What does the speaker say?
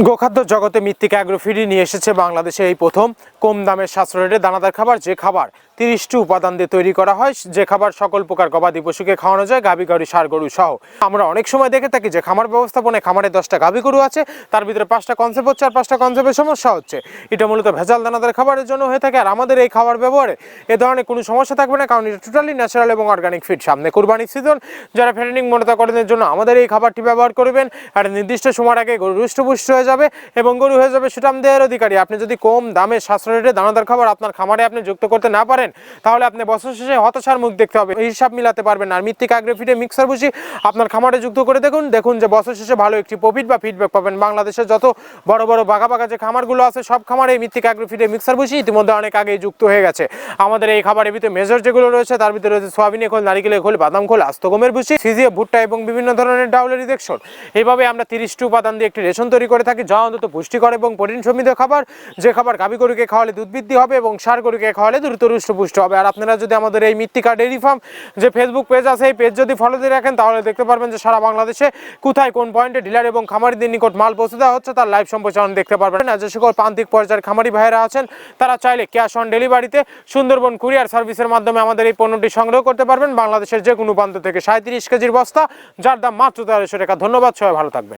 গোখাদ্য জগতে মৃত্তিকা অ্যাগ্রোফিডই নিয়ে এসেছে বাংলাদেশে এই প্রথম কম দামের সাশ্রয়ী রেটে দানাদার খাবার, যে খাবার 30টি উপাদান দিয়ে তৈরি করা হয়, যে খাবার সকল প্রকার গবাদি পশুকে খাওয়ানো যায়, গাভী গরু ষাঁড় গরু সহ। আমরা অনেক সময় দেখে থাকি যে খামার ব্যবস্থাপনায় খামারে 10টা গাভী গরু আছে, তার ভিতরে 5টা কনসেপ্ট হচ্ছে আর 5টা কনসেপ্টের সমস্যা হচ্ছে। এটা মূলত ভেজাল দানাদার খাবারের জন্য হয়ে থাকে। আর আমাদের এই খাবার ব্যবহারে এ ধরনের কোনো সমস্যা থাকবে না, কারণ এটা টোটালি ন্যাচারাল এবং অর্গানিক ফিড। সামনে কুরবানির সিজন, যারা ফ্যাটেনিং মনিটরিংয়ের জন্য আমাদের এই খাবারটি ব্যবহার করবেন, আর নির্দিষ্ট সময়ের আগে গরু হৃষ্টপুষ্ট হয়ে যাবে এবং গরু হয়ে যাবে সুঠাম দেহের অধিকারী। আপনি যদি কম দামে সাশ্রয়ী রেটে দানাদার খাবার আপনার খামারে আপনি যুক্ত করতে না পারেন, তাহলে আপনি বছর শেষে হতাশার মুখ দেখতে হবে, হিসাব মিলাতে পারবেন না। আর মৃত্তিকা অ্যাগ্রোফিডে মিক্সার ভুসি আপনার খামারে যুক্ত করে দেখুন যে বছর শেষে ভালো একটি প্রফিট বা ফিডব্যাক পাবেন। বাংলাদেশের যত বড় বড় বাঘা যে খামারগুলো আছে, সব খামারে এই মৃত্তিকা অ্যাগ্রোফিডে মিক্সার ভুসি ইতিমধ্যে অনেক আগেই যুক্ত হয়ে গেছে। আমাদের এই খাবারের ভিতরে মেজর যেগুলো রয়েছে, তার ভিতরে রয়েছে সয়াবিনের খোল, নারিকেলের খোল, বাদাম খোল, আস্ত গমের ভুসি, সিজিয়ে ভুট্টা এবং বিভিন্ন ধরনের ডাউলের রিজেকশন। এইভাবে আমরা 30টি উপাদান দিয়ে একটি রেশন তৈরি করে থাকি, যা অন্তত পুষ্টিকর এবং প্রোটিন সমৃদ্ধ খাবার, যে খাবার গাভী গরুকে খাওয়ালে দুধ বৃদ্ধি হবে এবং ষাঁড় গরুকে খাওয়ালে দ্রুত হৃষ্টপুষ্ট হবে। আর আপনারা যদি আমাদের এই মৃত্তিকা ডেইরি ফার্ম যে ফেসবুক পেজ আছে, এই পেজ যদি ফলো দিয়ে রাখেন, তাহলে দেখতে পারবেন যে সারা বাংলাদেশে কোথায় কোন পয়েন্টে ডিলার এবং খামারিদের নিকট মাল পৌঁছে দেওয়া হচ্ছে, তার লাইভ সম্প্রচারণ দেখতে পারবেন। আর যে সকল প্রান্তিক পর্যায়ের খামারি ভাইয়েরা আছেন, তারা চাইলে ক্যাশ অন ডেলিভারিতে সুন্দরবন কুরিয়ার সার্ভিসের মাধ্যমে আমাদের এই পণ্যটি সংগ্রহ করতে পারবেন বাংলাদেশের যে কোনো প্রান্ত থেকে। 37 কেজির বস্তা, যার দাম মাত্র 1300 টাকা। ধন্যবাদ, সবাই ভালো থাকবেন।